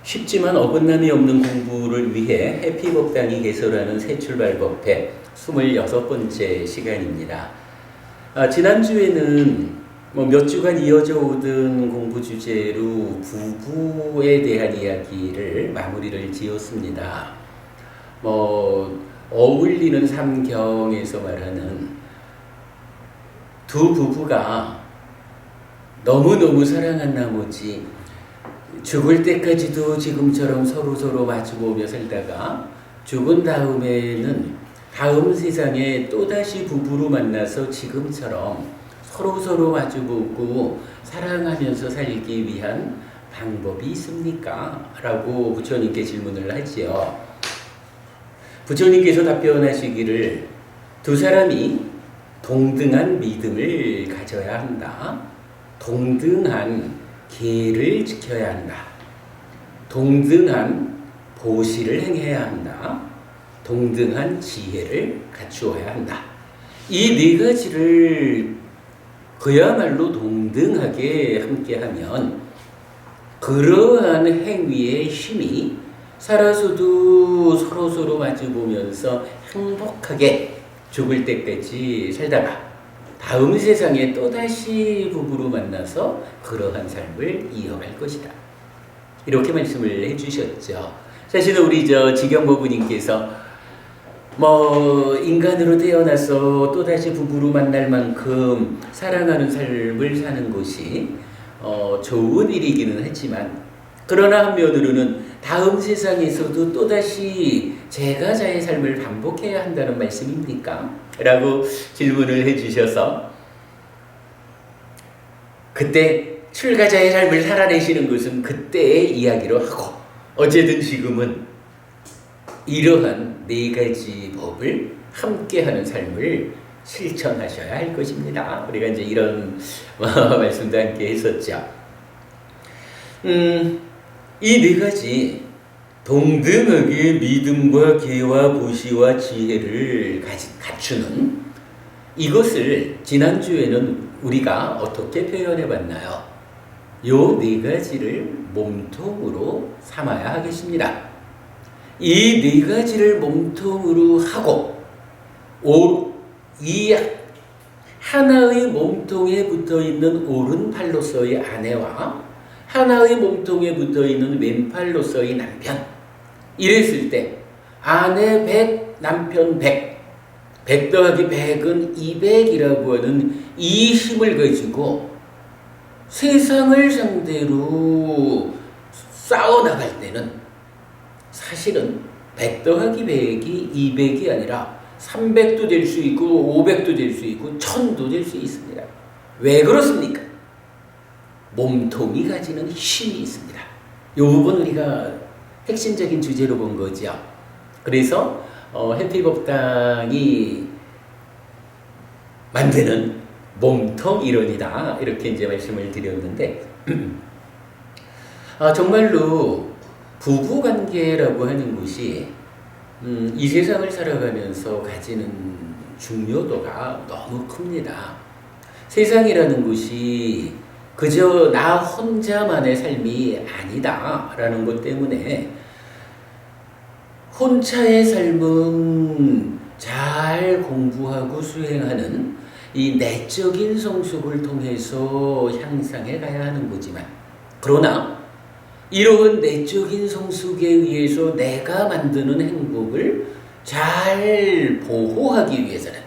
쉽지만 어긋남이 없는 공부를 위해 해피법당이 개설하는 새 출발 법회 26번째 시간입니다. 지난주에는 몇 주간 이어져 오던 공부 주제로 부부에 대한 이야기를 마무리를 지었습니다. 어울리는 삼경에서 말하는 두 부부가 너무너무 사랑한 나머지 죽을 때까지도 지금처럼 서로 마주보며 살다가 죽은 다음에는 다음 세상에 또다시 부부로 만나서 지금처럼 서로 마주보고 사랑하면서 살기 위한 방법이 있습니까? 라고 부처님께 질문을 하지요. 부처님께서 답변하시기를 두 사람이 동등한 믿음을 가져야 한다. 동등한 계를 지켜야 한다. 동등한 보시를 행해야 한다. 동등한 지혜를 갖추어야 한다. 이 네 가지를 그야말로 동등하게 함께하면 그러한 행위의 힘이 살아서도 서로 마주보면서 행복하게 죽을 때까지 살다가 다음 세상에 또다시 부부로 만나서 그러한 삶을 이어갈 것이다. 이렇게 말씀을 해주셨죠. 사실은 우리 지경보부님께서 인간으로 태어나서 또다시 부부로 만날 만큼 사랑하는 삶을 사는 것이 좋은 일이기는 하지만 그러나 한면으로는 다음 세상에서도 또다시 제가자의 삶을 반복해야 한다는 말씀입니까? 라고 질문을 해주셔서 그때 출가자의 삶을 살아내시는 것은 그때의 이야기로 하고 어쨌든 지금은 이러한 네 가지 법을 함께하는 삶을 실천하셔야 할 것입니다. 우리가 이제 이런 말씀도 함께 했었죠. 이 네 가지 동등하게 믿음과 계와 보시와 지혜를 갖추는 이것을 지난주에는 우리가 어떻게 표현해 봤나요? 요 네 가지를 몸통으로 삼아야 하겠습니다. 이 네 가지를 몸통으로 하고 이 하나의 몸통에 붙어있는 오른팔로서의 아내와 하나의 몸통에 붙어있는 왼팔로서의 남편 이랬을 때 아내 100, 남편 100 100 더하기 100은 200이라고 하는 이 힘을 가지고 세상을 상대로 싸워나갈 때는 사실은 100 더하기 100이 200이 아니라 300도 될 수 있고 500도 될 수 있고 1000도 될 수 있습니다. 왜 그렇습니까? 몸통이 가지는 힘이 있습니다. 이 부분 우리가 핵심적인 주제로 본 거죠. 그래서 해피법당이 만드는 몸통 이론이다. 이렇게 이제 말씀을 드렸는데 정말로 부부관계라고 하는 것이 이 세상을 살아가면서 가지는 중요도가 너무 큽니다. 세상이라는 것이 그저 나 혼자만의 삶이 아니다라는 것 때문에 혼자의 삶은 잘 공부하고 수행하는 이 내적인 성숙을 통해서 향상해 가야 하는 거지만 그러나 이러한 내적인 성숙에 의해서 내가 만드는 행복을 잘 보호하기 위해서는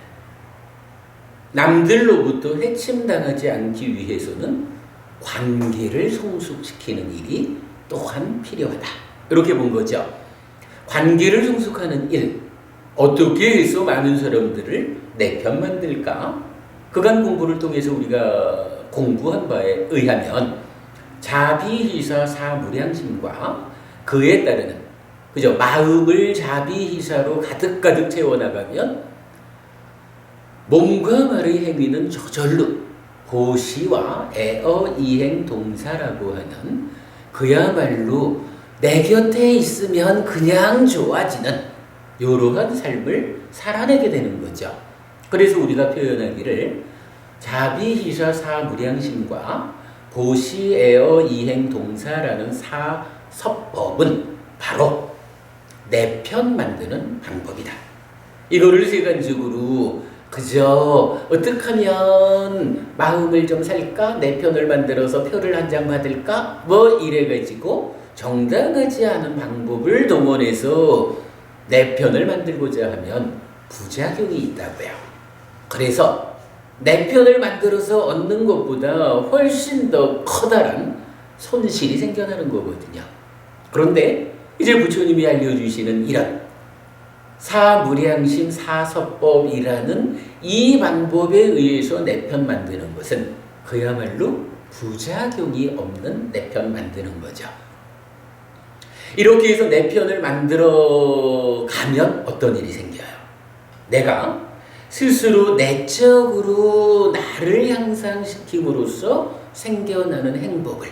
남들로부터 해침당하지 않기 위해서는 관계를 성숙시키는 일이 또한 필요하다. 이렇게 본 거죠. 관계를 성숙하는 일, 어떻게 해서 많은 사람들을 내 편 만들까? 그간 공부를 통해서 우리가 공부한 바에 의하면 자비희사 사무량심과 그에 따르는 마음을 자비희사로 가득 채워나가면 몸과 말의 행위는 저절로 보시와 애어 이행 동사라고 하는 그야말로 내 곁에 있으면 그냥 좋아지는 이러한 삶을 살아내게 되는 거죠. 그래서 우리가 표현하기를 자비희사 사무량심과 보시에어 이행 동사라는 서법은 바로 내 편 만드는 방법이다. 이거를 세간적으로 그저 어떻게 하면 마음을 좀 살까? 내 편을 만들어서 표를 한 장 받을까? 뭐 이래가지고 정당하지 않은 방법을 동원해서 내 편을 만들고자 하면 부작용이 있다고요. 그래서 내 편을 만들어서 얻는 것보다 훨씬 더 커다란 손실이 생겨나는 거거든요. 그런데 이제 부처님이 알려주시는 이런 사무량심 사서법이라는 이 방법에 의해서 내 편 만드는 것은 그야말로 부작용이 없는 내 편 만드는 거죠. 이렇게 해서 내 편을 만들어 가면 어떤 일이 생겨요? 내가 스스로 내적으로 나를 향상시킴으로써 생겨나는 행복을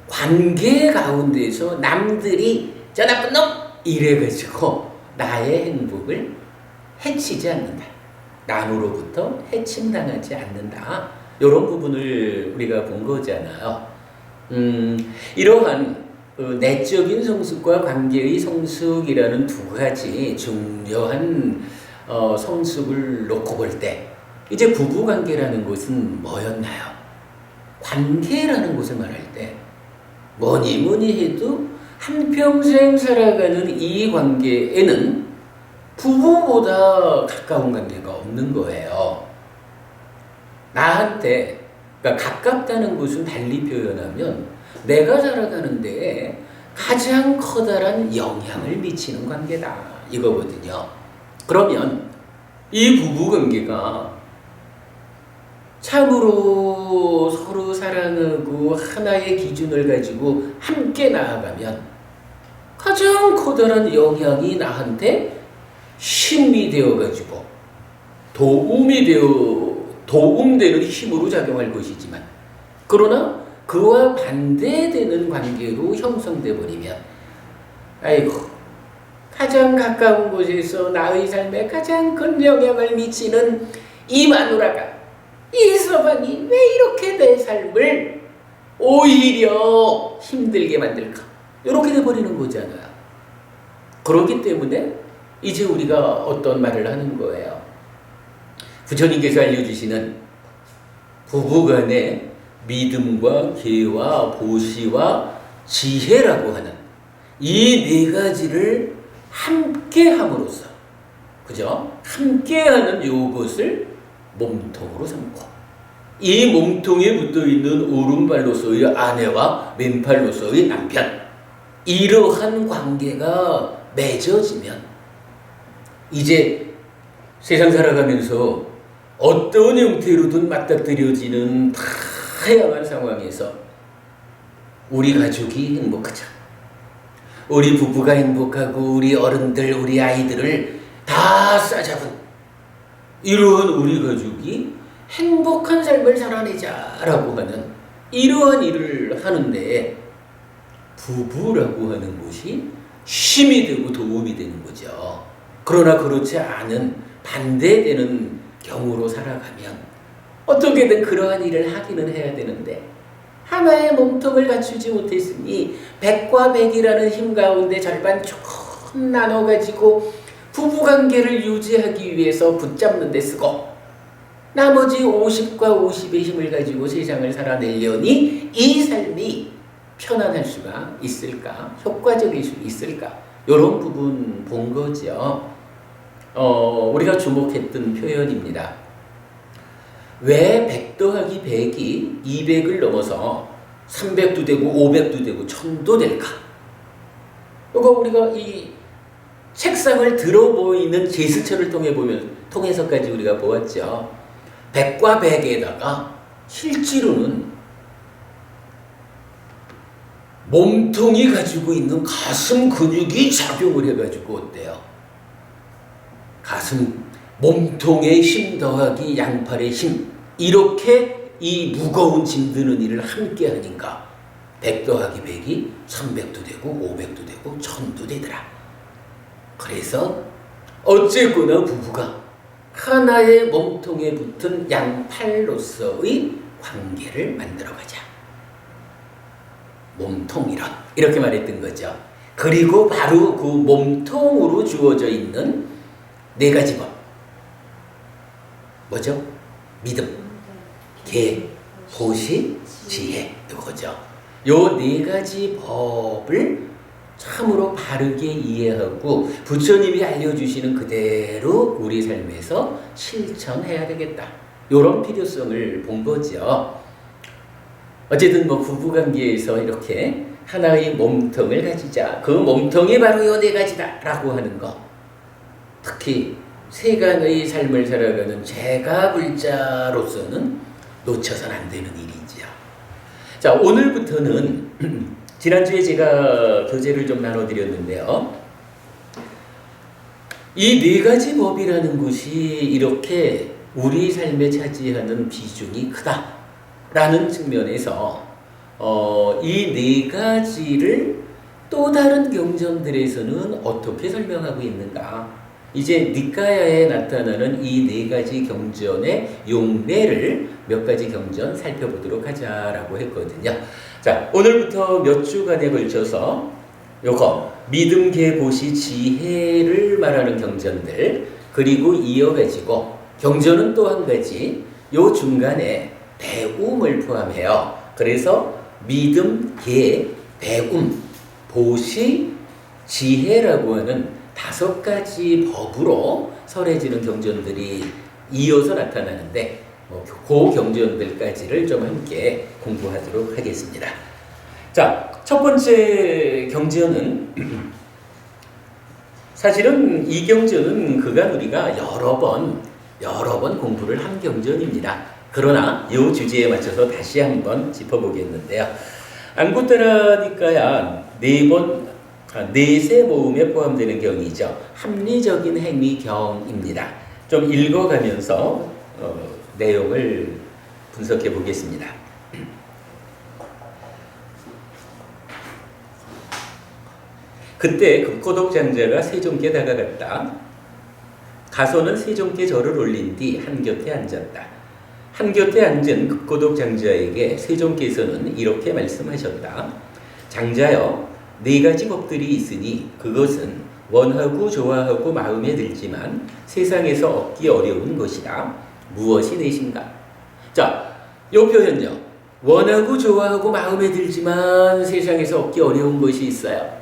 관계 가운데서 남들이 저 나쁜 놈! 이래가지고 나의 행복을 해치지 않는다. 남으로부터 해침당하지 않는다. 이런 부분을 우리가 본 거잖아요. 이러한 내적인 성숙과 관계의 성숙이라는 두 가지 중요한 성숙을 놓고 볼 때 이제 부부관계라는 것은 뭐였나요? 관계라는 것을 말할 때 뭐니 해도 한평생 살아가는 이 관계에는 부부보다 가까운 관계가 없는 거예요. 나한테 그러니까 가깝다는 것은 달리 표현하면 내가 살아가는데 가장 커다란 영향을 미치는 관계다 이거거든요. 그러면 이 부부관계가 참으로 서로 사랑하고 하나의 기준을 가지고 함께 나아가면 가장 커다란 영향이 나한테 힘이 되어가지고 도움되는 힘으로 작용할 것이지만 그러나 그와 반대되는 관계로 형성돼 버리면 아이고 가장 가까운 곳에서 나의 삶에 가장 큰 영향을 미치는 이 마누라가 이 서방이 왜 이렇게 내 삶을 오히려 힘들게 만들까? 이렇게 돼버리는 거잖아요. 그렇기 때문에 이제 우리가 어떤 말을 하는 거예요. 부처님께서 알려주시는 부부간의 믿음과 계와 보시와 지혜라고 하는 이 네 가지를 함께 함으로써 그죠? 함께하는 요것을 몸통으로 삼고 이 몸통에 붙어있는 오른발로서의 아내와 왼팔로서의 남편 이러한 관계가 맺어지면 이제 세상 살아가면서 어떤 형태로든 맞닥뜨려지는 다양한 상황에서 우리 가족이 행복하자. 우리 부부가 행복하고 우리 어른들, 우리 아이들을 다 싸잡은 이러한 우리 가족이 행복한 삶을 살아내자라고 하는 이러한 일을 하는데 부부라고 하는 것이 힘이 되고 도움이 되는 거죠. 그러나 그렇지 않은 반대되는 경우로 살아가면 어떻게든 그러한 일을 하기는 해야 되는데 하나의 몸통을 갖추지 못했으니 백과 백이라는 힘 가운데 절반 조금 나눠가지고 부부관계를 유지하기 위해서 붙잡는 데 쓰고 나머지 50과 50의 힘을 가지고 세상을 살아내려니 이 삶이 편안할 수가 있을까? 효과적일 수 있을까? 이런 부분 본 거죠. 우리가 주목했던 표현입니다. 왜 100 더하기 100이 200을 넘어서 300도 되고 500도 되고 1000도 될까? 이거 우리가 이 책상을 들어 보이는 제스처를 통해서까지 우리가 보았죠. 100과 100에다가 실제로는 몸통이 가지고 있는 가슴 근육이 작용을 해가지고 어때요? 가슴 몸통의 힘 더하기 양팔의 힘 이렇게 이 무거운 짐 드는 일을 함께 하니까 100 더하기 100이 300도 되고 500도 되고 1000도 되더라. 그래서 어쨌거나 부부가 하나의 몸통에 붙은 양팔로서의 관계를 만들어가자. 몸통 이렇게 말했던 거죠. 그리고 바로 그 몸통으로 주어져 있는 네 가지 법. 뭐죠? 믿음, 계, 보시, 지혜. 이거죠. 요 네 가지 법을 참으로 바르게 이해하고 부처님이 알려주시는 그대로 우리 삶에서 실천해야 되겠다. 요런 필요성을 본 거죠. 어쨌든 뭐 부부관계에서 이렇게 하나의 몸통을 가지자. 그 몸통이 바로 요 네 가지다 라고 하는 거. 특히 세간의 삶을 살아가는 제가불자로서는 놓쳐서는 안 되는 일이지요. 자, 오늘부터는 지난주에 제가 교재를 좀 나눠드렸는데요. 이 네 가지 법이라는 것이 이렇게 우리 삶에 차지하는 비중이 크다라는 측면에서 이 네 가지를 또 다른 경전들에서는 어떻게 설명하고 있는가? 이제 니까야에 나타나는 이 네 가지 경전의 용례를 몇 가지 경전 살펴보도록 하자라고 했거든요. 자, 오늘부터 몇 주간에 걸쳐서 요거 믿음, 계, 보시, 지혜를 말하는 경전들, 그리고 이어가지고 경전은 또 한 가지 요 중간에 배움을 포함해요. 그래서 믿음, 계, 배움, 보시, 지혜라고 하는 5가지 법으로 설해지는 경전들이 이어서 나타나는데 그 경전들까지를 좀 함께 공부하도록 하겠습니다. 자, 첫 번째 경전은 사실은 이 경전은 그간 우리가 여러 번 공부를 한 경전입니다. 그러나 이 주제에 맞춰서 다시 한번 짚어보겠는데요. 앙구타라 니까야 네세 모음에 포함되는 경이죠. 합리적인 행위 경입니다. 좀 읽어가면서 내용을 분석해 보겠습니다. 그때 급고독 장자가 세종께 다가갔다. 가소는 세종께 절을 올린 뒤 한곁에 앉았다. 한곁에 앉은 급고독 장자에게 세종께서는 이렇게 말씀하셨다. 장자여, 네 가지 법들이 있으니 그것은 원하고 좋아하고 마음에 들지만 세상에서 얻기 어려운 것이다. 무엇이 넷인가? 자, 이 표현요. 원하고 좋아하고 마음에 들지만 세상에서 얻기 어려운 것이 있어요.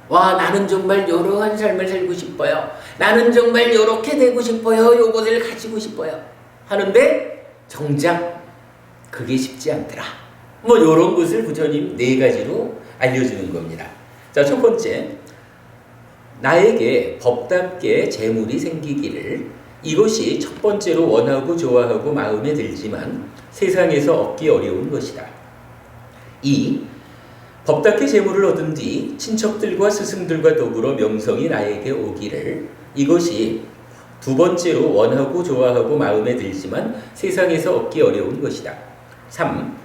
와, 나는 정말 이러한 삶을 살고 싶어요. 나는 정말 이렇게 되고 싶어요. 요것을 가지고 싶어요. 하는데 정작 그게 쉽지 않더라. 뭐 이런 것을 부처님 네 가지로 알려주는 겁니다. 자, 첫 번째, 나에게 법답게 재물이 생기기를, 이것이 첫 번째로 원하고 좋아하고 마음에 들지만 세상에서 얻기 어려운 것이다. 2. 법답게 재물을 얻은 뒤 친척들과 스승들과 더불어 명성이 나에게 오기를, 이것이 두 번째로 원하고 좋아하고 마음에 들지만 세상에서 얻기 어려운 것이다. 3.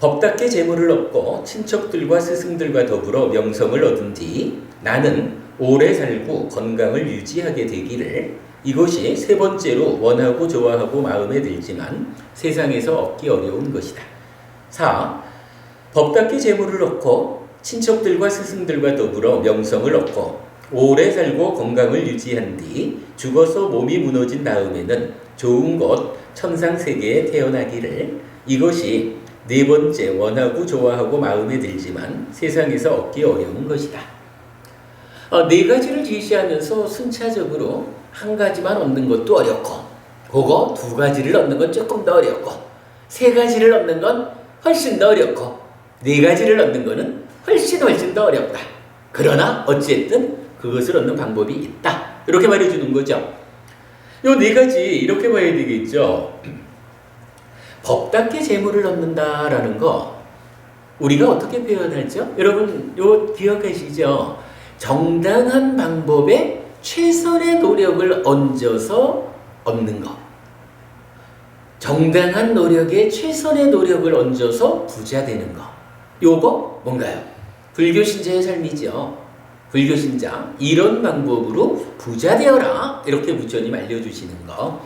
법답게 재물을 얻고 친척들과 스승들과 더불어 명성을 얻은 뒤 나는 오래 살고 건강을 유지하게 되기를, 이것이 세 번째로 원하고 좋아하고 마음에 들지만 세상에서 얻기 어려운 것이다. 4. 법답게 재물을 얻고 친척들과 스승들과 더불어 명성을 얻고 오래 살고 건강을 유지한 뒤 죽어서 몸이 무너진 다음에는 좋은 곳 천상세계에 태어나기를, 이것이 네 번째 원하고 좋아하고 마음에 들지만 세상에서 얻기 어려운 것이다. 네 가지를 제시하면서 순차적으로 한 가지만 얻는 것도 어렵고, 그거 두 가지를 얻는 건 조금 더 어렵고, 세 가지를 얻는 건 훨씬 더 어렵고, 네 가지를 얻는 거는 훨씬 더 어렵다. 그러나 어쨌든 그것을 얻는 방법이 있다. 이렇게 말해주는 거죠. 요 네 가지 이렇게 봐야 되겠죠. 법답게 재물을 얻는다라는 거 우리가 어떻게 표현하죠? 여러분 요 기억하시죠? 정당한 방법에 최선의 노력을 얹어서 얻는 거. 정당한 노력에 최선의 노력을 얹어서 부자 되는 거. 요거 뭔가요? 불교 신자의 삶이죠. 불교 신자 이런 방법으로 부자 되어라 이렇게 부처님 알려주시는 거.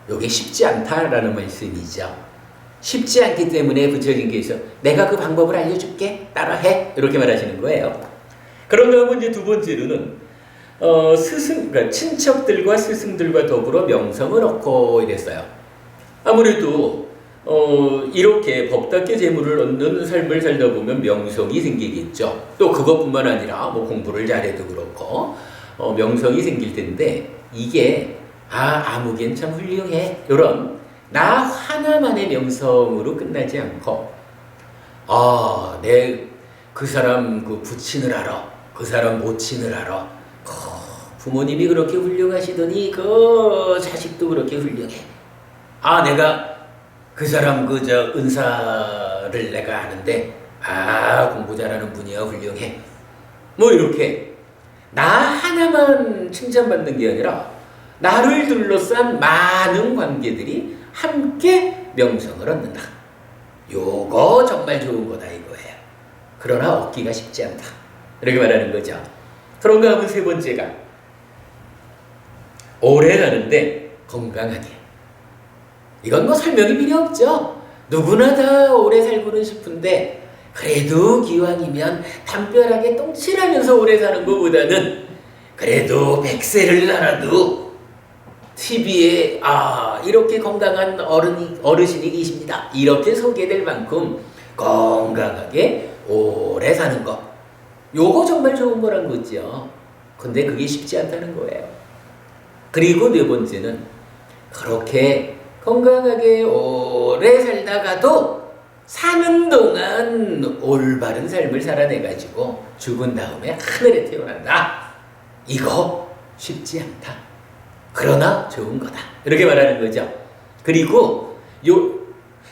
요게 쉽지 않다라는 말씀이죠. 쉽지 않기 때문에 부처님께서 내가 그 방법을 알려줄게. 따라해. 이렇게 말하시는 거예요. 그런가 하면 이제 두 번째로는 그러니까 친척들과 스승들과 더불어 명성을 얻고 이랬어요. 아무래도 이렇게 법답게 재물을 얻는 삶을 살다 보면 명성이 생기겠죠. 또 그것뿐만 아니라 뭐 공부를 잘해도 그렇고 명성이 생길 텐데 이게 아무개는 참 훌륭해. 이런 나 하나만의 명성으로 끝나지 않고 내 그 사람 그 부친을 알아. 그 사람 모친을 알아. 부모님이 그렇게 훌륭하시더니 그 자식도 그렇게 훌륭해. 내가 그 사람 은사를 내가 아는데 공부 잘하는 분이야. 훌륭해. 뭐 이렇게 나 하나만 칭찬받는 게 아니라 나를 둘러싼 많은 관계들이 함께 명성을 얻는다. 요거 정말 좋은 거다 이거예요. 그러나 얻기가 쉽지 않다. 이렇게 말하는 거죠. 그런가 하면 세 번째가 오래 가는데 건강하게. 이건 뭐 설명이 필요 없죠. 누구나 다 오래 살고는 싶은데 그래도 기왕이면 담벼락에 똥칠하면서 오래 사는 것보다는 그래도 100세를 살아도 TV에 이렇게 건강한 어르신이 계십니다. 이렇게 소개될 만큼 건강하게 오래 사는 것. 요거 정말 좋은 거란 거죠. 근데 그게 쉽지 않다는 거예요. 그리고 네 번째는 그렇게 건강하게 오래 살다가도 사는 동안 올바른 삶을 살아내가지고 죽은 다음에 하늘에 태어난다. 이거 쉽지 않다. 그러나 좋은 거다. 이렇게 말하는 거죠. 그리고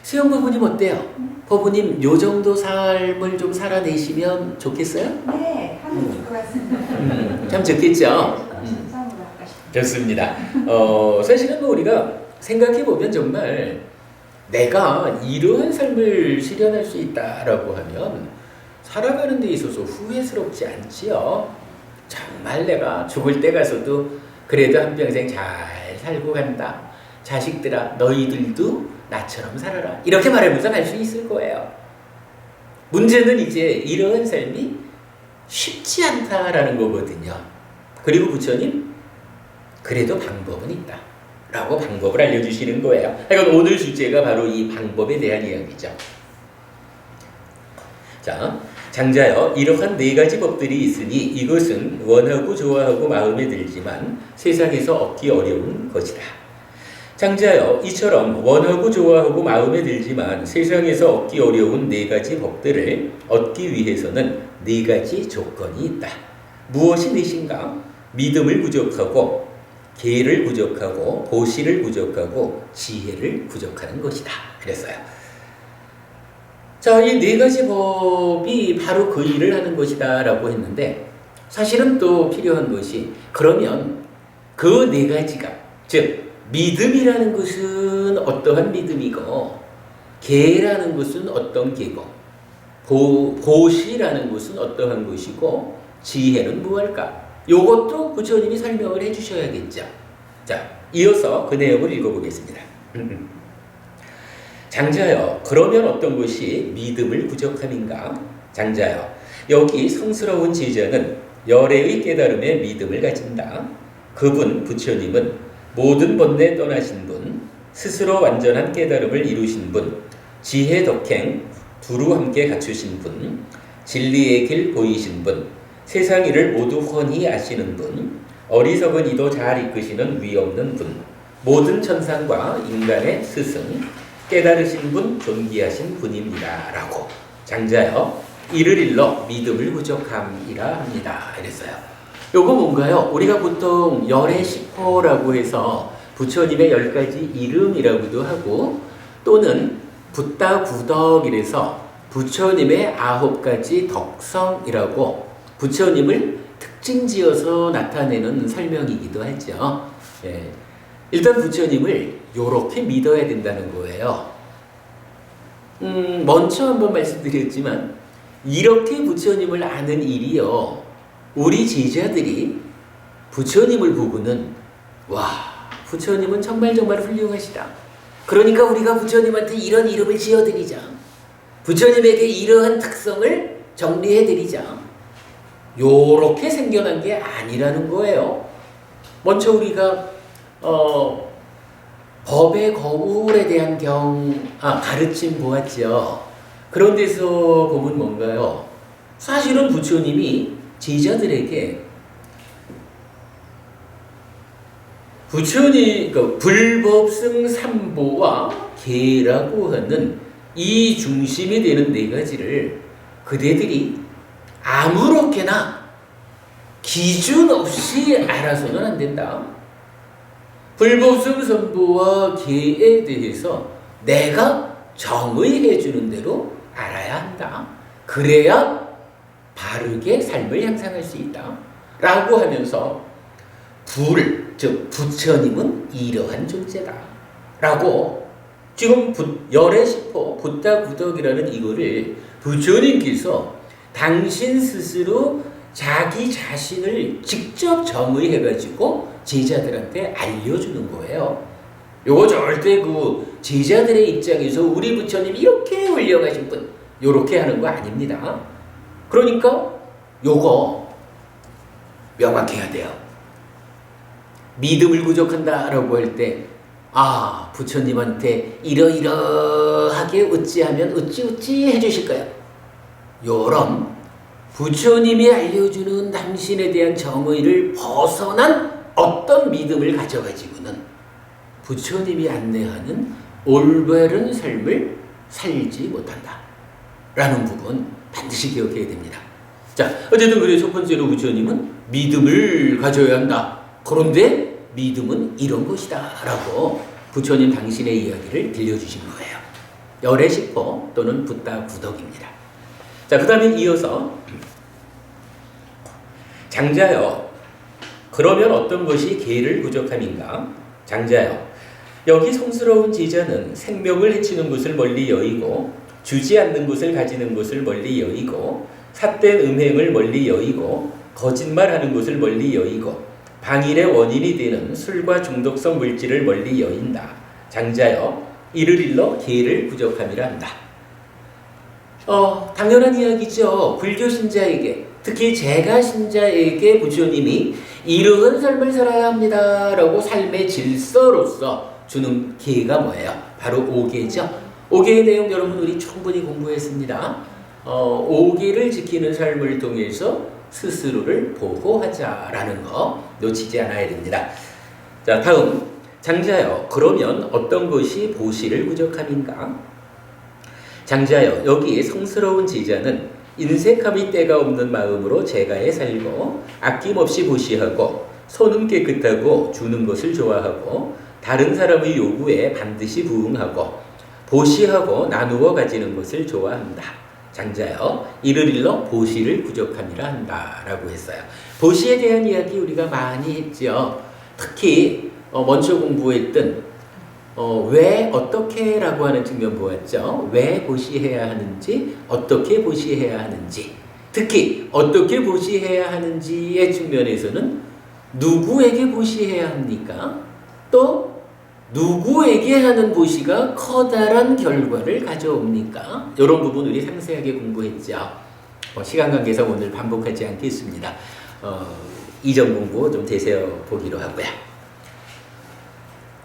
수영 법부님 어때요? 법부님 요 정도 삶을 좀 살아내시면 좋겠어요? 네, 하면 좋을 것 같습니다. 참 좋겠죠? 진상으로 할까 싶어요. 좋습니다. 사실은 뭐 우리가 생각해보면 정말 내가 이러한 삶을 실현할 수 있다라고 하면 살아가는 데 있어서 후회스럽지 않지요. 정말 내가 죽을 때 가서도 그래도 한평생 잘 살고 간다. 자식들아 너희들도 나처럼 살아라. 이렇게 말하면서 갈 수 있을 거예요. 문제는 이제 이러한 삶이 쉽지 않다라는 거거든요. 그리고 부처님 그래도 방법은 있다. 라고 방법을 알려주시는 거예요. 그러니까 오늘 주제가 바로 이 방법에 대한 이야기죠. 자, 장자여 이러한 네 가지 법들이 있으니 이것은 원하고 좋아하고 마음에 들지만 세상에서 얻기 어려운 것이다. 장자여 이처럼 원하고 좋아하고 마음에 들지만 세상에서 얻기 어려운 네 가지 법들을 얻기 위해서는 네 가지 조건이 있다. 무엇이 넷인가? 믿음을 부족하고 계를 부족하고 보시를 부족하고 지혜를 부족하는 것이다. 그랬어요. 자, 이 네 가지 법이 바로 그 일을 하는 것이다 라고 했는데 사실은 또 필요한 것이 그러면 그 네 가지가 즉 믿음이라는 것은 어떠한 믿음이고 계라는 것은 어떤 계고 보시라는 것은 어떠한 것이고 지혜는 무엇일까? 요것도 부처님이 설명을 해주셔야겠죠. 자, 이어서 그 내용을 읽어보겠습니다. 장자여, 그러면 어떤 것이 믿음을 부족함인가? 장자여, 여기 성스러운 제자는 열애의 깨달음에 믿음을 가진다. 그분 부처님은 모든 번뇌 떠나신 분, 스스로 완전한 깨달음을 이루신 분, 지혜 덕행 두루 함께 갖추신 분, 진리의 길 보이신 분, 세상 일을 모두 훤히 아시는 분, 어리석은 이도 잘 이끄시는 위 없는 분, 모든 천상과 인간의 스승, 깨달으신 분, 존귀하신 분입니다. 라고 장자여 이를 일러 믿음을 부족함이라 합니다. 이랬어요. 요거 뭔가요? 우리가 보통 열의 10호라고 해서 부처님의 10가지 이름이라고도 하고 또는 붓다 구덕 이래서 부처님의 9가지 덕성이라고 부처님을 특징지어서 나타내는 설명이기도 하죠. 예. 일단 부처님을 요렇게 믿어야 된다는 거예요. 먼저 한번 말씀드렸지만 이렇게 부처님을 아는 일이요. 우리 제자들이 부처님을 보고는 와, 부처님은 정말 훌륭하시다. 그러니까 우리가 부처님한테 이런 이름을 지어드리자. 부처님에게 이러한 특성을 정리해드리자. 요렇게 생겨난 게 아니라는 거예요. 먼저 우리가 법의 거울에 대한 가르침 보았죠. 그런 데서 보면 뭔가요? 사실은 부처님이 제자들에게 불법승 삼보와 계라고 하는 이 중심이 되는 네 가지를 그대들이 아무렇게나 기준 없이 알아서는 안 된다. 불법승 삼보와 계에 대해서 내가 정의해 주는 대로 알아야 한다. 그래야 바르게 삶을 향상할 수 있다. 라고 하면서 즉 부처님은 이러한 존재다. 라고 지금 열의 시포 부다구덕이라는 이거를 부처님께서 당신 스스로 자기 자신을 직접 정의해가지고 제자들한테 알려주는 거예요. 요거 절대 그 제자들의 입장에서 우리 부처님 이렇게 훌륭하신 분 요렇게 하는 거 아닙니다. 그러니까 요거 명확해야 돼요. 믿음을 부족한다라고 할 때 부처님한테 이러이러하게 어찌하면 어찌 해주실 거야. 요런 부처님이 알려주는 당신에 대한 정의를 벗어난 어떤 믿음을 가져가지고는 부처님이 안내하는 올바른 삶을 살지 못한다. 라는 부분 반드시 기억해야 됩니다. 자, 어쨌든 그래 첫 번째로 부처님은 믿음을 가져야 한다. 그런데 믿음은 이런 것이다. 라고 부처님 당신의 이야기를 들려주신 거예요. 열의 시포 또는 부다구덕입니다. 자, 그 다음에 이어서 장자여 그러면 어떤 것이 계를 부족함인가? 장자여 여기 성스러운 제자는 생명을 해치는 것을 멀리 여의고 주지 않는 것을 가지는 것을 멀리 여의고 삿된 음행을 멀리 여의고 거짓말하는 것을 멀리 여의고 방일의 원인이 되는 술과 중독성 물질을 멀리 여인다. 장자여 이를 일러 계를 부족함이라 한다. 당연한 이야기죠. 불교 신자에게 특히 제가 신자에게 부처님이 이러한 삶을 살아야 합니다 라고 삶의 질서로서 주는 계가 뭐예요? 바로 오계죠. 오계의 내용 여러분 우리 충분히 공부했습니다. 오계를 지키는 삶을 통해서 스스로를 보호하자라는 거 놓치지 않아야 됩니다. 자, 다음 장자여 그러면 어떤 것이 보시를 부족함인가? 장자여 여기 성스러운 제자는 인색함이 때가 없는 마음으로 제가에 살고 아낌없이 보시하고 손은 깨끗하고 주는 것을 좋아하고 다른 사람의 요구에 반드시 부응하고 보시하고 나누어 가지는 것을 좋아한다. 장자여 이를 일러 보시를 부족함이라 한다 라고 했어요. 보시에 대한 이야기 우리가 많이 했죠. 특히 먼저 공부했던 왜 어떻게 라고 하는 측면 보았죠. 왜 보시해야 하는지 어떻게 보시해야 하는지 특히 어떻게 보시해야 하는지의 측면에서는 누구에게 보시해야 합니까? 또 누구에게 하는 보시가 커다란 결과를 가져옵니까? 이런 부분 우리 상세하게 공부했죠. 시간 관계상 오늘 반복하지 않겠습니다. 이전 공부 좀 되새어 보기로 하고요.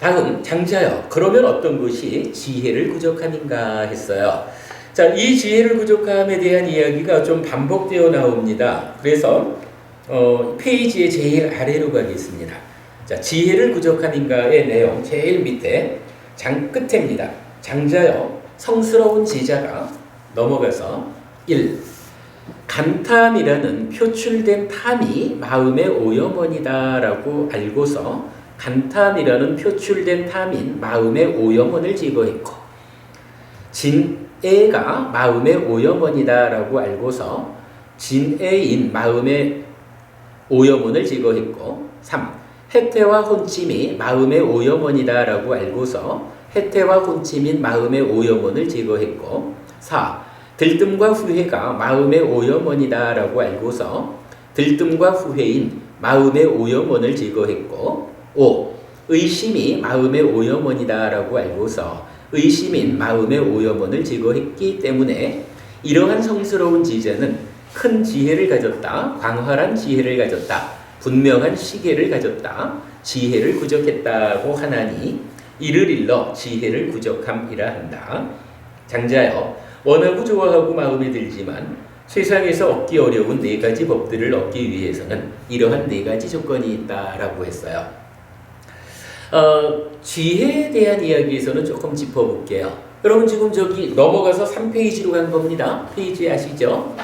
다음 장자여 그러면 어떤 것이 지혜를 부족함인가 했어요. 자, 이 지혜를 부족함에 대한 이야기가 좀 반복되어 나옵니다. 그래서 페이지의 제일 아래로 가겠습니다. 자, 지혜를 부족함인가의 내용 제일 밑에 끝에입니다. 장자여 성스러운 제자가 넘어가서 1. 간탐이라는 표출된 탐이 마음의 오염원이다 라고 알고서 간탐이라는 표출된 탐인 마음의 오염원을 제거했고 진애가 마음의 오염원이다 라고 알고서 진애인 마음의 오염원을 제거했고 3. 해태와 혼침이 마음의 오염원이다 라고 알고서 해태와 혼침인 마음의 오염원을 제거했고 4. 들뜸과 후회가 마음의 오염원이다 라고 알고서 들뜸과 후회인 마음의 오염원을 제거했고 5. 의심이 마음의 오염원이다라고 알고서 의심인 마음의 오염원을 제거했기 때문에 이러한 성스러운 지자는 큰 지혜를 가졌다, 광활한 지혜를 가졌다, 분명한 시계를 가졌다, 지혜를 구적했다고 하나니 이를 일러 지혜를 구적함이라 한다. 장자여, 원하고 좋아하고 마음에 들지만 세상에서 얻기 어려운 네 가지 법들을 얻기 위해서는 이러한 네 가지 조건이 있다라고 했어요. 지혜에 대한 이야기에서는 조금 짚어볼게요. 여러분 지금 저기 넘어가서 3페이지로 간 겁니다. 페이지 아시죠?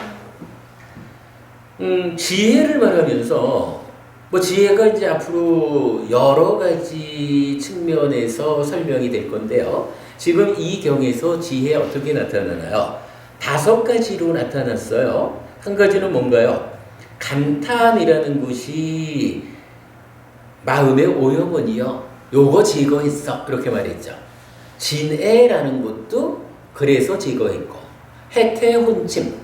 지혜를 말하면서 지혜가 이제 앞으로 여러 가지 측면에서 설명이 될 건데요. 지금 이 경에서 지혜 어떻게 나타나나요? 5가지로 나타났어요. 한 가지는 뭔가요? 감탐이라는 것이 마음의 오염원이요. 요거 제거했어. 그렇게 말했죠. 진애라는 것도 그래서 제거했고, 해태혼침도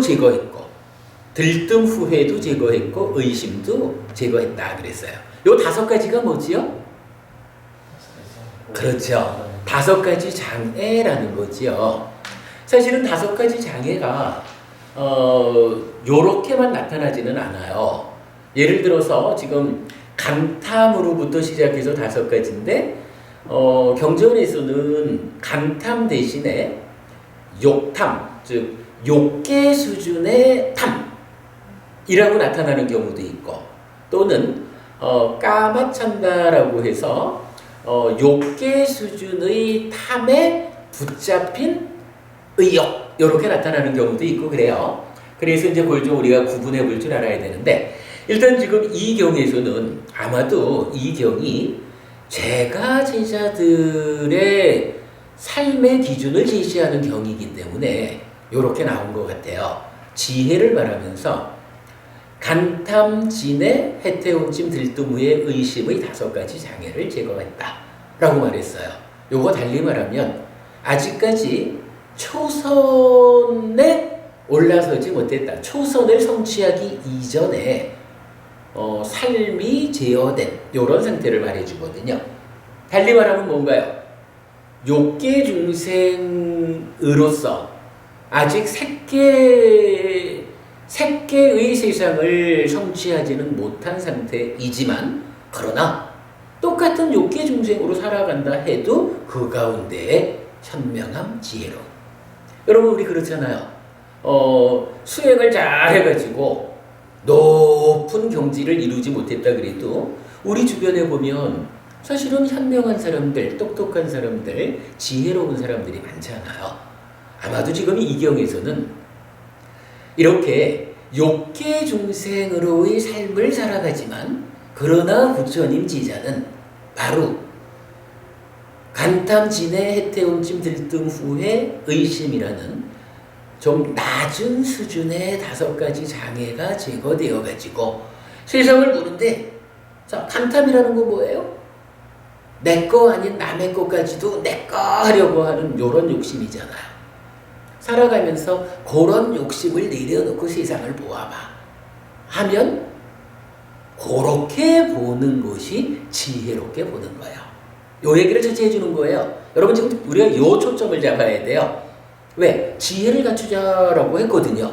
제거했고, 들뜸 후회도 제거했고, 의심도 제거했다 그랬어요. 요 5가지가 뭐지요? 그렇죠. 5가지 장애라는 거지요. 사실은 5가지 장애가 요렇게만 나타나지는 않아요. 예를 들어서 지금 감탐으로부터 시작해서 5가지인데 경전에서는 감탐 대신에 욕탐, 즉 욕계 수준의 탐이라고 나타나는 경우도 있고, 또는 까마찬다라고 해서 욕계 수준의 탐에 붙잡힌 의욕, 이렇게 나타나는 경우도 있고 그래요. 그래서 이제 그걸 좀 우리가 구분해 볼 줄 알아야 되는데, 일단 지금 이 경에서는 아마도 이 경이 제가 제자들의 삶의 기준을 제시하는 경이기 때문에 이렇게 나온 것 같아요. 지혜를 말하면서 간탐, 진애, 해태혼침, 들뜸 후의 의심의 5가지 장애를 제거했다라고 말했어요. 요거 달리 말하면 아직까지 초선에 올라서지 못했다. 초선을 성취하기 이전에 삶이 제어된 이런 상태를 말해주거든요. 달리 말하면 뭔가요? 욕계 중생으로서 아직 색계의 세상을 성취하지는 못한 상태이지만, 그러나 똑같은 욕계 중생으로 살아간다 해도 그 가운데에 현명함, 지혜로움. 여러분 우리 그렇잖아요. 수행을 잘 해가지고 높은 경지를 이루지 못했다 그래도 우리 주변에 보면 사실은 현명한 사람들, 똑똑한 사람들, 지혜로운 사람들이 많잖아요. 아마도 지금 이 경에서는 이렇게 욕계 중생으로의 삶을 살아가지만, 그러나 부처님 지자는 바로 간탐, 진애, 해태혼침, 들뜸 후회, 의심이라는 좀 낮은 수준의 5가지 장애가 제거되어 가지고 세상을 보는데, 자, 간탐이라는 건 뭐예요? 내 거 아닌 남의 거까지도 내 거 하려고 하는 요런 욕심이잖아요. 살아가면서 그런 욕심을 내려놓고 세상을 보아봐 하면 그렇게 보는 것이 지혜롭게 보는 거예요. 요 얘기를 전체 해주는 거예요. 여러분 지금 우리가 요 초점을 잡아야 돼요. 왜? 지혜를 갖추자라고 했거든요.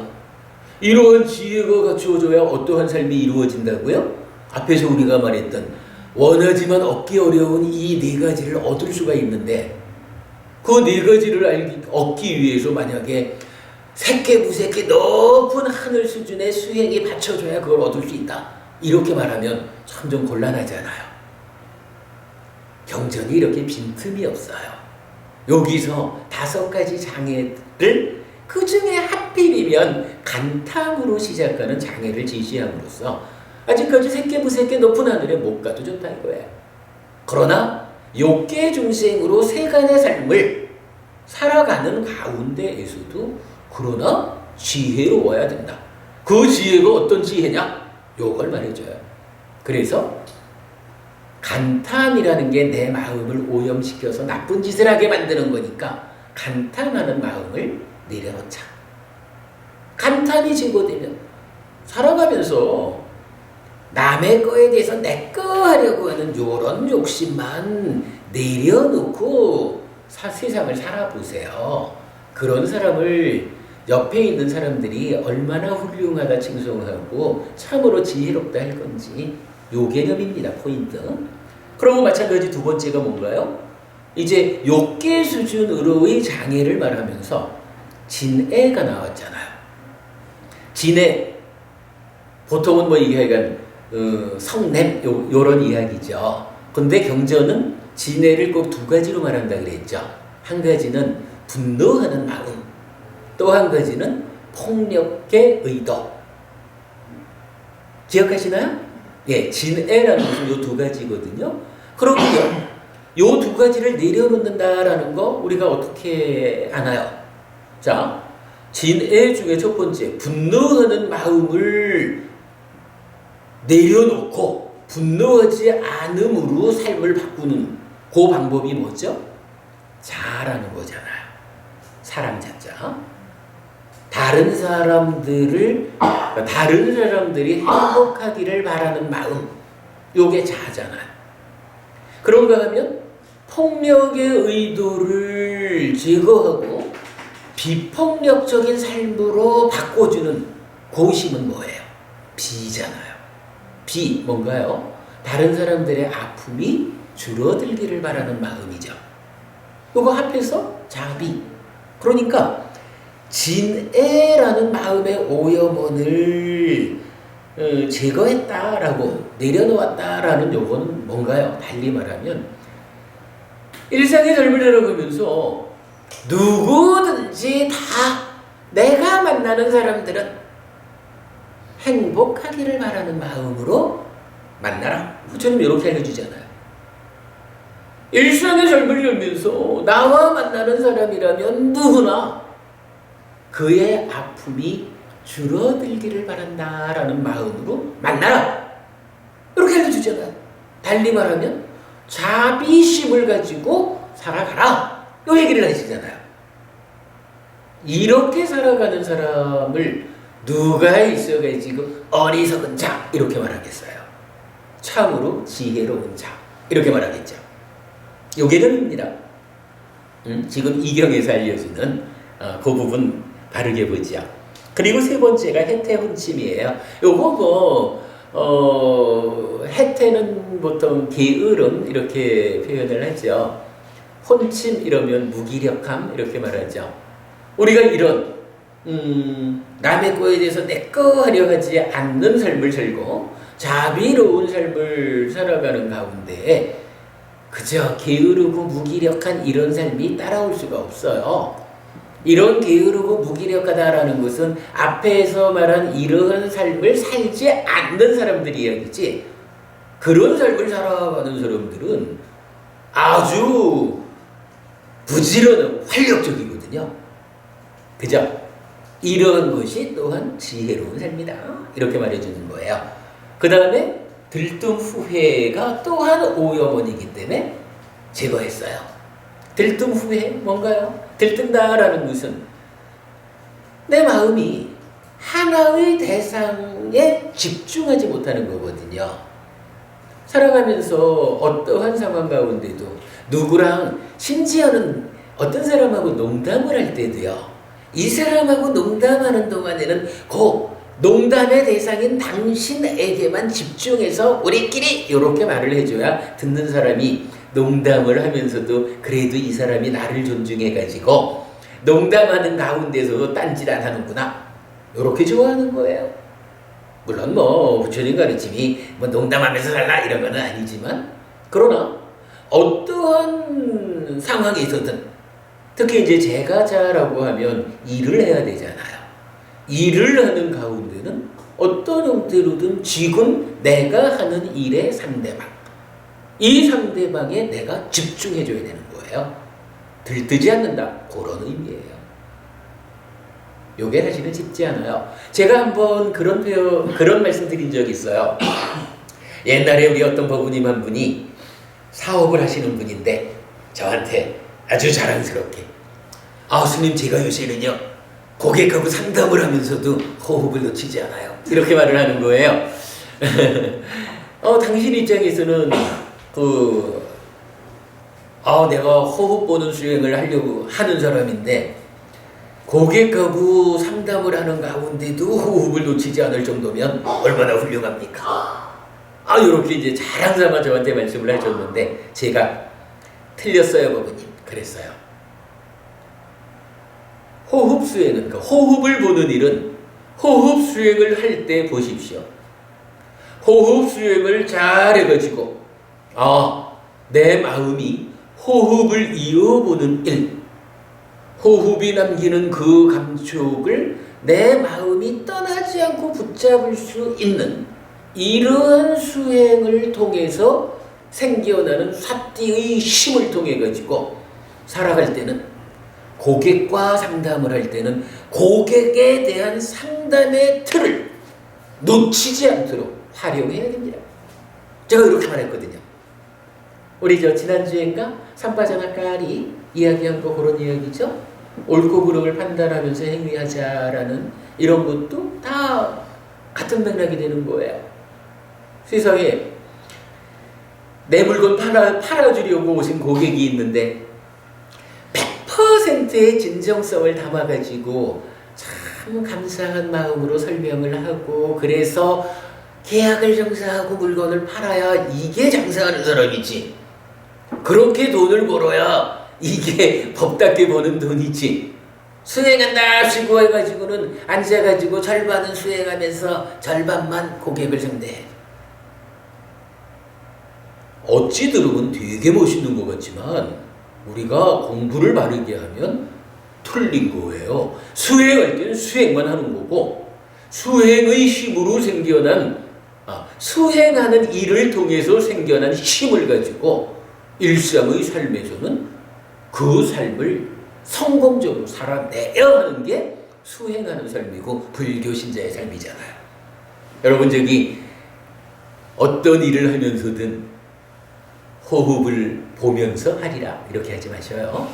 이러한 지혜가 갖추어져야 어떠한 삶이 이루어진다고요? 앞에서 우리가 말했던 원하지만 얻기 어려운 이 4가지를 얻을 수가 있는데, 그 4가지를 얻기 위해서 만약에 새끼부새끼 높은 하늘 수준의 수행이 받쳐줘야 그걸 얻을 수 있다, 이렇게 말하면 참 좀 곤란하잖아요. 경전이 이렇게 빈틈이 없어요. 여기서 5가지 장애를 그 중에 하필이면 간탐으로 시작하는 장애를 제시함으로써 아직까지 새끼부새끼 높은 하늘에 못 가도 좋다 이거예요. 그러나 욕계 중생으로 세간의 삶을 살아가는 가운데에서도 그러나 지혜로워야 된다. 그 지혜가 어떤 지혜냐? 요걸 말해줘요. 그래서 간탐이라는 게 내 마음을 오염시켜서 나쁜 짓을 하게 만드는 거니까 간탐하는 마음을 내려놓자. 간탐이 제거되면 살아가면서 남의 거에 대해서 내 거 하려고 하는 요런 욕심만 내려놓고 세상을 살아보세요. 그런 사람을 옆에 있는 사람들이 얼마나 훌륭하다 칭송하고 참으로 지혜롭다 할 건지 요 개념입니다. 포인트. 그러고 마찬가지 두 번째가 뭔가요? 이제 욕계 수준으로의 장애를 말하면서 진애가 나왔잖아요. 진애 보통은 뭐 이게 약간 성냄 요런 이야기죠. 근데 경전은 진애를 꼭 두 가지로 말한다 그랬죠. 한 가지는 분노하는 마음, 또 한 가지는 폭력의 의도. 기억하시나요? 예, 진애라는 것은 요 두 가지거든요. 그러면 요 두 가지를 내려놓는다라는 거 우리가 어떻게 아나요? 자, 진애 중에 첫 번째, 분노하는 마음을 내려놓고 분노하지 않음으로 삶을 바꾸는 그 방법이 뭐죠? 자라는 거잖아요. 사랑 자자. 다른 사람들이 행복하기를 바라는 마음, 요게 자잖아요. 그런가 하면 폭력의 의도를 제거하고 비폭력적인 삶으로 바꿔주는 고심은 뭐예요? 비잖아요. 비 뭔가요? 다른 사람들의 아픔이 줄어들기를 바라는 마음이죠. 요거 합해서 자비. 그러니까 진애라는 마음의 오염원을 제거했다라고 내려놓았다라는 요거는 뭔가요? 달리 말하면 일상의 삶을 살아가면서 누구든지 다 내가 만나는 사람들은 행복하기를 바라는 마음으로 만나라. 부처님 이렇게 알려주잖아요. 일상의 삶을 살면서 나와 만나는 사람이라면 누구나 그의 아픔이 줄어들기를 바란다라는 마음으로 만나라. 이렇게 알려주잖아요. 달리 말하면 자비심을 가지고 살아가라. 이 얘기를 하시잖아요. 이렇게 살아가는 사람을 누가 있어가지고 어리석은 자 이렇게 말하겠어요. 참으로 지혜로운 자 이렇게 말하겠죠. 요 개념입니다. 지금 이경에서 알려주는 그 부분 바르게 보죠. 그리고 세 번째가 해태 혼침이에요. 요거 해태는 보통 게으름 이렇게 표현을 하죠. 혼침 이러면 무기력함 이렇게 말하죠. 우리가 이런 남의 거에 대해서 내 거 하려 하지 않는 삶을 살고 자비로운 삶을 살아가는 가운데 그저 게으르고 무기력한 이런 삶이 따라올 수가 없어요. 이런 게으르고 무기력하다라는 것은 앞에서 말한 이러한 삶을 살지 않는 사람들이 이야기지, 그런 삶을 살아가는 사람들은 아주 부지런하고 활력적이거든요. 그죠? 이런 것이 또한 지혜로운 삶이다. 이렇게 말해주는 거예요. 그 다음에 들뜸 후회가 또한 오염원이기 때문에 제거했어요. 들뜸 후회 뭔가요? 들뜬다라는 것은 내 마음이 하나의 대상에 집중하지 못하는 거거든요. 살아가면서 어떠한 상황 가운데도 누구랑 심지어는 어떤 사람하고 농담을 할 때도요. 이 사람하고 농담하는 동안에는 그 농담의 대상인 당신에게만 집중해서 우리끼리 이렇게 말을 해줘야 듣는 사람이 농담을 하면서도 그래도 이 사람이 나를 존중해가지고 농담하는 가운데서도 딴짓 안 하는구나 이렇게 좋아하는 거예요. 물론 뭐 부처님 가르침이 뭐 농담하면서 살라 이런 건 아니지만, 그러나 어떠한 상황에서든 특히 이제 제가자라고 하면 일을 해야 되잖아요. 일을 하는 가운데는 어떤 형태로든 지금 내가 하는 일의 상대방, 이 상대방에 내가 집중해줘야 되는 거예요. 들뜨지 않는다. 그런 의미예요. 요게 사실은 쉽지 않아요. 제가 한번 그런 말씀 드린 적이 있어요. 옛날에 우리 어떤 법우님 한 분이 사업을 하시는 분인데 저한테 아주 자랑스럽게 스님 제가 요새는요 고객하고 상담을 하면서도 호흡을 놓치지 않아요. 이렇게 말을 하는 거예요. 당신 입장에서는 내가 호흡 보는 수행을 하려고 하는 사람인데 고객하고 상담을 하는 가운데도 호흡을 놓치지 않을 정도면 얼마나 훌륭합니까? 이렇게 이제 자랑 삼아 저한테 말씀을 하셨는데 제가 틀렸어요, 버부님. 그랬어요. 호흡 수행은, 그러니까 호흡을 보는 일은 호흡 수행을 할 때 보십시오. 호흡 수행을 잘 해가지고 내 마음이 호흡을 이어보는 일, 호흡이 남기는 그 감촉을 내 마음이 떠나지 않고 붙잡을 수 있는 이러한 수행을 통해서 생겨나는 사띠의 힘을 통해 가지고 살아갈 때는, 고객과 상담을 할 때는 고객에 대한 상담의 틀을 놓치지 않도록 활용해야 됩니다. 제가 이렇게 말했거든요. 우리 지난주엔가 삼바자나까리 이야기한 거 그런 이야기죠. 옳고 그름을 판단하면서 행위하자라는 이런 것도 다 같은 맥락이 되는 거예요. 세상에 내 물건 팔아주려고 오신 고객이 있는데 100%의 진정성을 담아가지고 참 감사한 마음으로 설명을 하고 그래서 계약을 정사하고 물건을 팔아야 이게 장사하는 사람이지. 그렇게 돈을 벌어야 이게 법답게 버는 돈이지. 수행한다 쉬고 해가지고는 앉아가지고 절반은 수행하면서 절반만 고객을 상대해. 어찌 들으면 되게 멋있는 것 같지만 우리가 공부를 바르게 하면 틀린 거예요. 수행할 때는 수행만 하는 거고 수행의 힘으로 생겨난 수행하는 일을 통해서 생겨난 힘을 가지고 일상의 삶에서는 그 삶을 성공적으로 살아내야 하는 게 수행하는 삶이고 불교 신자의 삶이잖아요. 여러분 어떤 일을 하면서든 호흡을 보면서 하리라 이렇게 하지 마셔요.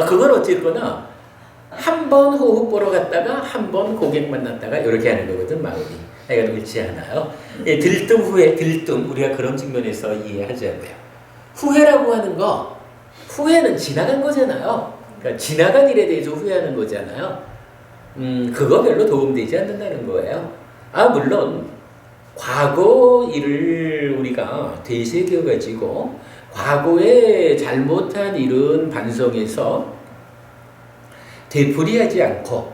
그건 어쨌거나 한 번 호흡 보러 갔다가 한 번 고객 만났다가 이렇게 하는 거거든, 마음이. 그러니까 옳지 않아요. 들뜸 후회, 우리가 그런 측면에서 이해하자고요. 후회라고 하는 거, 후회는 지나간 거잖아요. 그러니까 지나간 일에 대해서 후회하는 거잖아요. 그거 별로 도움되지 않는다는 거예요. 물론 과거 일을 우리가 되새겨가지고 과거에 잘못한 일은 반성해서 되풀이하지 않고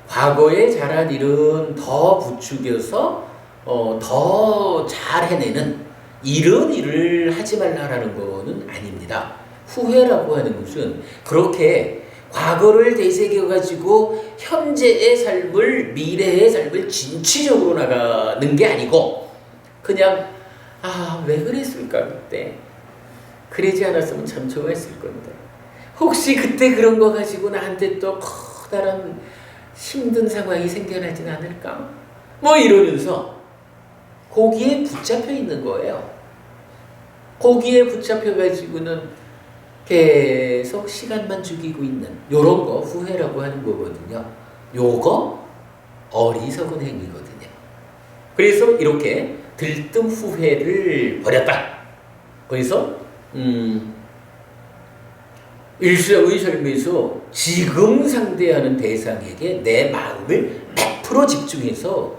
과거에 잘한 일은 더 부추겨서 더 잘 해내는 이런 일을 하지 말라라는 거는 아닙니다. 후회라고 하는 것은 그렇게 과거를 되새겨가지고 현재의 삶을, 미래의 삶을 진취적으로 나가는 게 아니고 그냥 왜 그랬을까 그때. 그러지 않았으면 참 좋았을 건데. 혹시 그때 그런 거 가지고 나한테 또 커다란 힘든 상황이 생겨나진 않을까? 이러면서 거기에 붙잡혀 있는 거예요. 거기에 붙잡혀가지고는 계속 시간만 죽이고 있는 요런 거 후회라고 하는 거거든요. 요거 어리석은 행위거든요. 그래서 이렇게 들뜸 후회를 버렸다. 그래서 일상의 삶에서 지금 상대하는 대상에게 내 마음을 100% 집중해서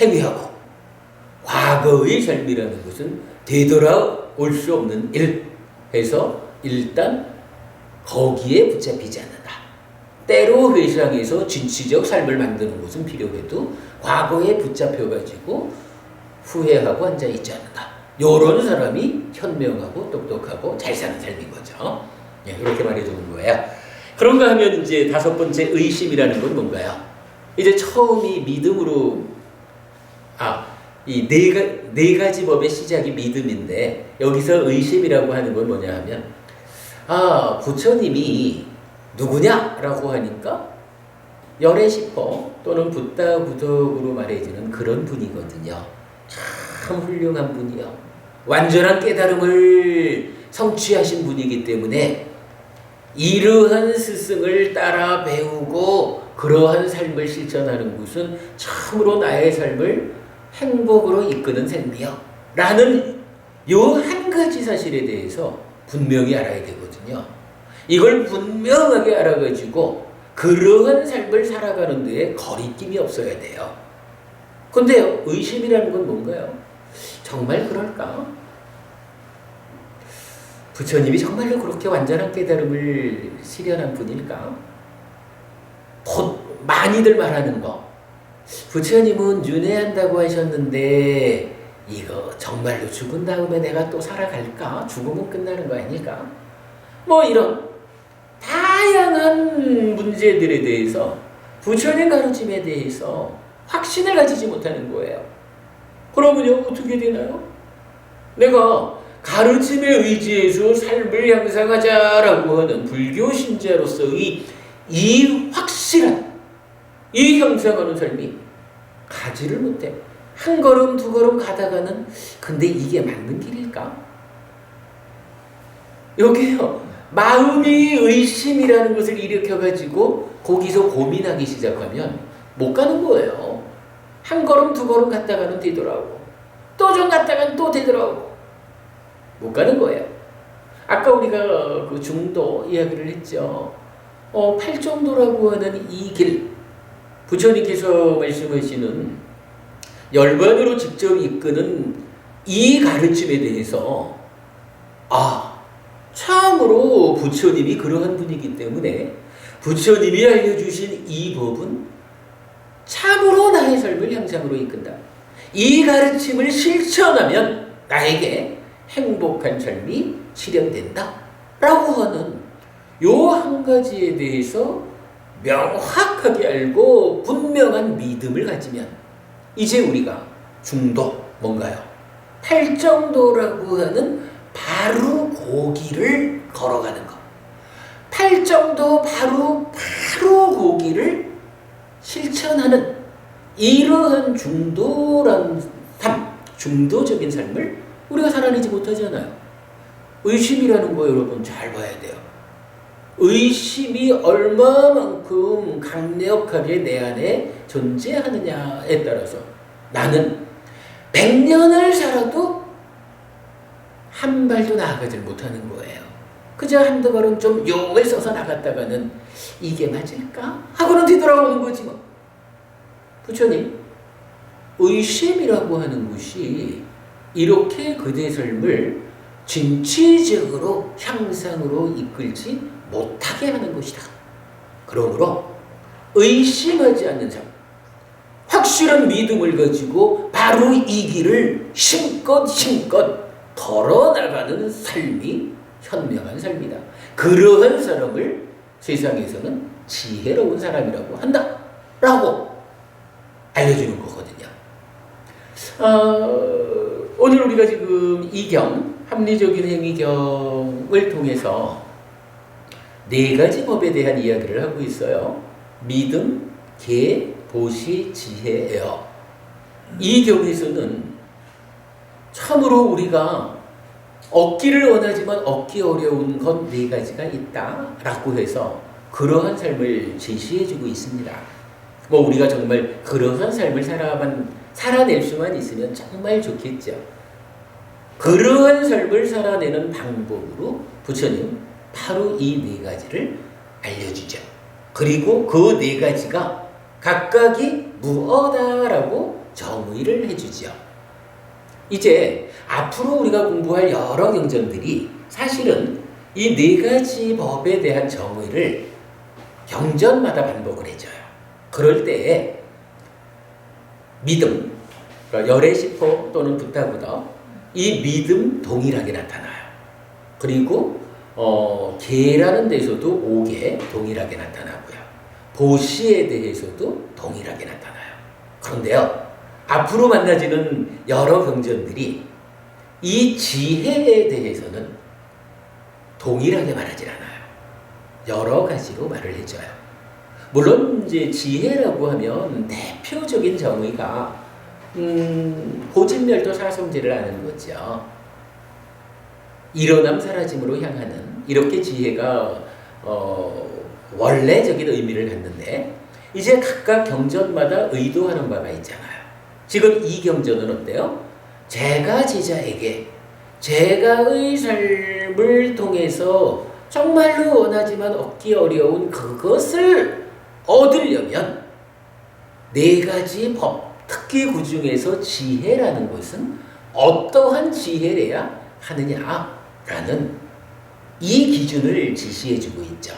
행위하고 과거의 삶이라는 것은 되돌아올 수 없는 일 해서 일단 거기에 붙잡히지 않는다. 때로 회상에서 진취적 삶을 만드는 것은 필요해도 과거에 붙잡혀가지고 후회하고 앉아있지 않는다. 이런 사람이 현명하고 똑똑하고 잘 사는 삶인 거죠. 이렇게 말해주는 거예요. 그런가 하면 이제 다섯 번째 의심이라는 건 뭔가요? 이제 처음이 믿음으로 이 네 가지 법의 시작이 믿음인데 여기서 의심이라고 하는 건 뭐냐 하면 부처님이 누구냐라고 하니까 열애시퍼 또는 붓다 부덕으로 말해지는 그런 분이거든요. 참 훌륭한 분이요. 완전한 깨달음을 성취하신 분이기 때문에 이러한 스승을 따라 배우고 그러한 삶을 실천하는 것은 참으로 나의 삶을 행복으로 이끄는 삶이요 라는 요 한 가지 사실에 대해서 분명히 알아야 되거든요. 이걸 분명하게 알아가지고 그러한 삶을 살아가는 데에 거리낌이 없어야 돼요. 근데요, 의심이라는 건 뭔가요? 정말 그럴까? 부처님이 정말로 그렇게 완전한 깨달음을 실현한 분일까? 곧 많이들 말하는 거. 부처님은 윤회한다고 하셨는데 이거 정말로 죽은 다음에 내가 또 살아갈까? 죽으면 끝나는 거 아닐까? 뭐 이런 다양한 문제들에 대해서 부처님 가르침에 대해서 확신을 가지지 못하는 거예요. 그러면요 어떻게 되나요? 내가 가르침에 의지해서 삶을 향상하자라고 하는 불교 신자로서의 이 확실한 이 향상하는 삶이 가지를 못해. 한 걸음 두 걸음 가다가는 근데 이게 맞는 길일까? 여기요 마음이 의심이라는 것을 일으켜가지고 거기서 고민하기 시작하면 못 가는 거예요. 한 걸음 두 걸음 갔다가는 되더라고. 또 좀 갔다가는 또 되더라고. 못 가는 거예요. 아까 우리가 그 중도 이야기를 했죠. 팔정도라고 하는 이 길, 부처님께서 말씀하시는 열반으로 직접 이끄는 이 가르침에 대해서 참으로 부처님이 그러한 분이기 때문에 부처님이 알려주신 이 법은 참으로 나의 삶을 향상으로 이끈다. 이 가르침을 실천하면 나에게 행복한 삶이 실현된다 라고 하는 요 한 가지에 대해서 명확하게 알고 분명한 믿음을 가지면 이제 우리가 중도 뭔가요? 팔정도라고 하는 바로 고기를 걸어가는 것. 팔정도 바로 고기를 실천하는 이러한 중도란 삶, 중도적인 삶을 우리가 살아내지 못하잖아요. 의심이라는 거 여러분 잘 봐야 돼요. 의심이 얼마만큼 강력하게 내 안에 존재하느냐에 따라서 나는 100년을 살아도 한 발도 나아가질 못하는 거예요. 그저 한두 걸음 좀 용을 써서 나갔다가는 이게 맞을까? 하고는 뒤돌아오는 거지 뭐. 부처님, 의심이라고 하는 것이 이렇게 그대 삶을 진취적으로 향상으로 이끌지 못하게 하는 것이다. 그러므로 의심하지 않는 삶, 확실한 믿음을 가지고 바로 이 길을 힘껏 걸어나가는 삶이 현명한 삶이다. 그러한 사람을 세상에서는 지혜로운 사람이라고 한다 라고 알려주는 거거든요. 오늘 우리가 지금 이 경, 합리적인 행위경을 통해서 네 가지 법에 대한 이야기를 하고 있어요. 믿음, 계, 보시, 지혜예요. 이 경에서는 참으로 우리가 얻기를 원하지만 얻기 어려운 것 네 가지가 있다라고 해서 그러한 삶을 제시해주고 있습니다. 뭐 우리가 정말 그러한 삶을 살아낼 수만 있으면 정말 좋겠죠. 그러한 삶을 살아내는 방법으로 부처님 바로 이 네 가지를 알려주죠. 그리고 그 네 가지가 각각이 무엇다라고 정의를 해주죠. 이제 앞으로 우리가 공부할 여러 경전들이 사실은 이 네 가지 법에 대한 정의를 경전마다 반복을 해줘요. 그럴 때에 믿음, 그러니까 열애시포 또는 부타부더 이 믿음 동일하게 나타나요. 그리고 계라는 데서도 5개 동일하게 나타나고요. 보시에 대해서도 동일하게 나타나요. 그런데요, 앞으로 만나지는 여러 경전들이 이 지혜에 대해서는 동일하게 말하지 않아요. 여러 가지로 말을 해줘요. 물론 이제 지혜라고 하면 대표적인 정의가 고진멸도 사성제를 아는 거죠. 일어남 사라짐으로 향하는 이렇게 지혜가 원래적인 의미를 갖는데 이제 각각 경전마다 의도하는 바가 있잖아요. 지금 이 경전은 어때요? 제가 제자에게 제가의 삶을 통해서 정말로 원하지만 얻기 어려운 그것을 얻으려면 네 가지 법, 특히 그 중에서 지혜라는 것은 어떠한 지혜래야 하느냐라는 이 기준을 지시해주고 있죠.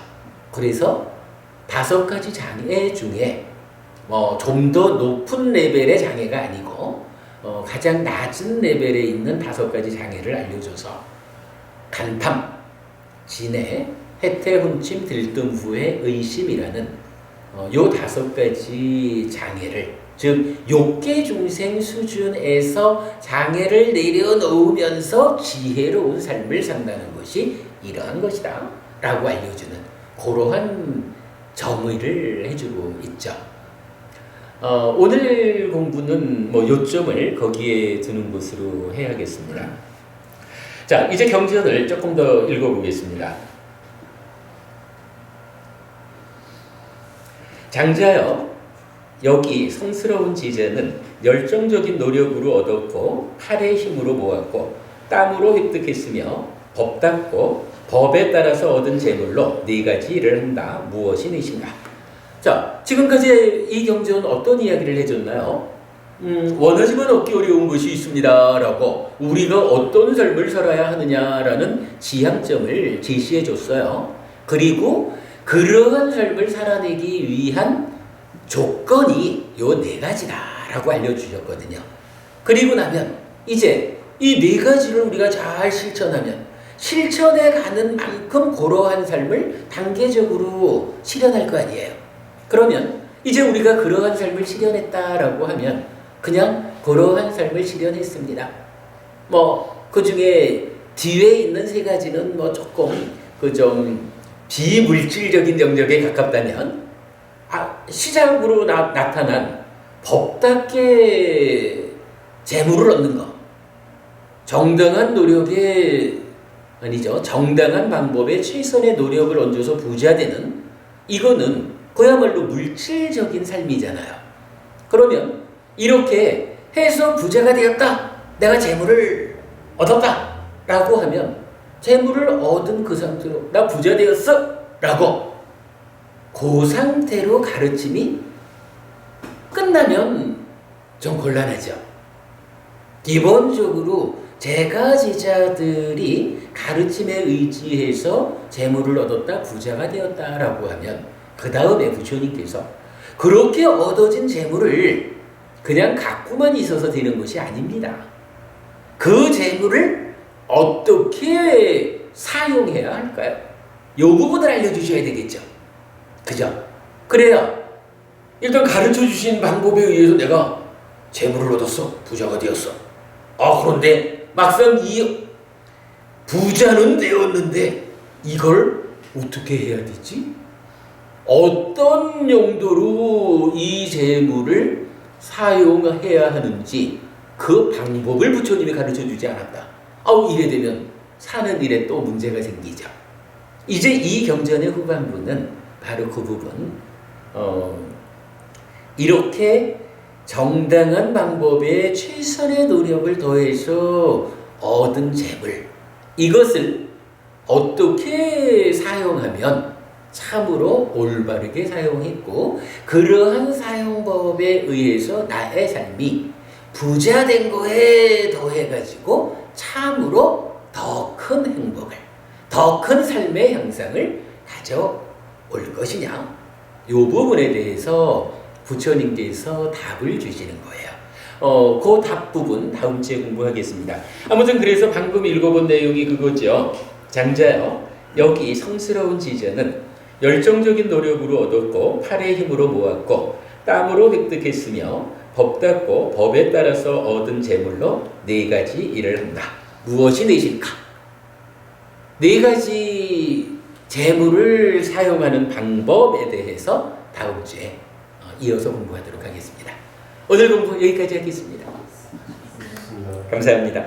그래서 5가지 장애 중에 좀 더 높은 레벨의 장애가 아니고 가장 낮은 레벨에 있는 5가지 장애를 알려줘서 간탐, 진해, 해태, 훈침, 들뜸, 후회, 의심이라는 요 5가지 장애를, 즉 욕계 중생 수준에서 장애를 내려놓으면서 지혜로운 삶을 산다는 것이 이러한 것이다 라고 알려주는 그러한 정의를 해주고 있죠. 오늘 공부는 요점을 거기에 두는 것으로 해야겠습니다. 자, 이제 경전을 조금 더 읽어보겠습니다. 장자여, 여기 성스러운 지제는 열정적인 노력으로 얻었고 팔의 힘으로 모았고 땀으로 획득했으며 법답고 법에 따라서 얻은 재물로 4가지 일을 한다. 무엇이 넷인가? 자, 지금까지 이 경전은 어떤 이야기를 해줬나요? 원하지만 얻기 어려운 것이 있습니다 라고 우리가 어떤 삶을 살아야 하느냐라는 지향점을 제시해 줬어요. 그리고 그러한 삶을 살아내기 위한 조건이 요 4가지다 라고 알려주셨거든요. 그리고 나면 이제 이 4가지를 우리가 잘 실천하면 실천해 가는 만큼 그러한 삶을 단계적으로 실현할 거 아니에요. 그러면 이제 우리가 그러한 삶을 실현했다라고 하면 그냥 그러한 삶을 실현했습니다. 그 중에 뒤에 있는 3가지는 조금 좀 비물질적인 영역에 가깝다면 시작으로 나타난 법답게 재물을 얻는 것, 정당한 노력에 아니죠. 정당한 방법에 최선의 노력을 얹어서 부자되는 이거는 그야말로 물질적인 삶이잖아요. 그러면 이렇게 해서 부자가 되었다. 내가 재물을 얻었다. 라고 하면 재물을 얻은 그 상태로 나 부자 되었어. 라고 그 상태로 가르침이 끝나면 좀 곤란하죠. 기본적으로 제가 제자들이 가르침에 의지해서 재물을 얻었다, 부자가 되었다라고 하면 그 다음에 부처님께서 그렇게 얻어진 재물을 그냥 갖고만 있어서 되는 것이 아닙니다. 그 재물을 어떻게 사용해야 할까요? 요 부분을 알려주셔야 되겠죠. 그죠? 그래야 일단 가르쳐 주신 방법에 의해서 내가 재물을 얻었어. 부자가 되었어. 그런데 막상 이 부자는 되었는데 이걸 어떻게 해야 되지? 어떤 용도로 이 재물을 사용해야 하는지 그 방법을 부처님이 가르쳐 주지 않았다. 이래 되면 사는 일에 또 문제가 생기죠. 이제 이 경전의 후반부는 바로 그 부분, 이렇게 정당한 방법에 최선의 노력을 더해서 얻은 재물, 이것을 어떻게 사용하면 참으로 올바르게 사용했고 그러한 사용법에 의해서 나의 삶이 부자된 거에 더해가지고 참으로 더 큰 행복을, 더 큰 삶의 향상을 가져올 것이냐, 이 부분에 대해서 부처님께서 답을 주시는 거예요. 그 답 부분 다음 주에 공부하겠습니다. 아무튼 그래서 방금 읽어본 내용이 그거죠. 장자여, 여기 성스러운 지제는 열정적인 노력으로 얻었고 팔의 힘으로 모았고 땀으로 획득했으며 법답고 법에 따라서 얻은 재물로 4가지 일을 한다. 무엇이 넷일까? 4가지 재물을 사용하는 방법에 대해서 다음 주에 이어서 공부하도록 하겠습니다. 오늘 공부 여기까지 하겠습니다. 감사합니다.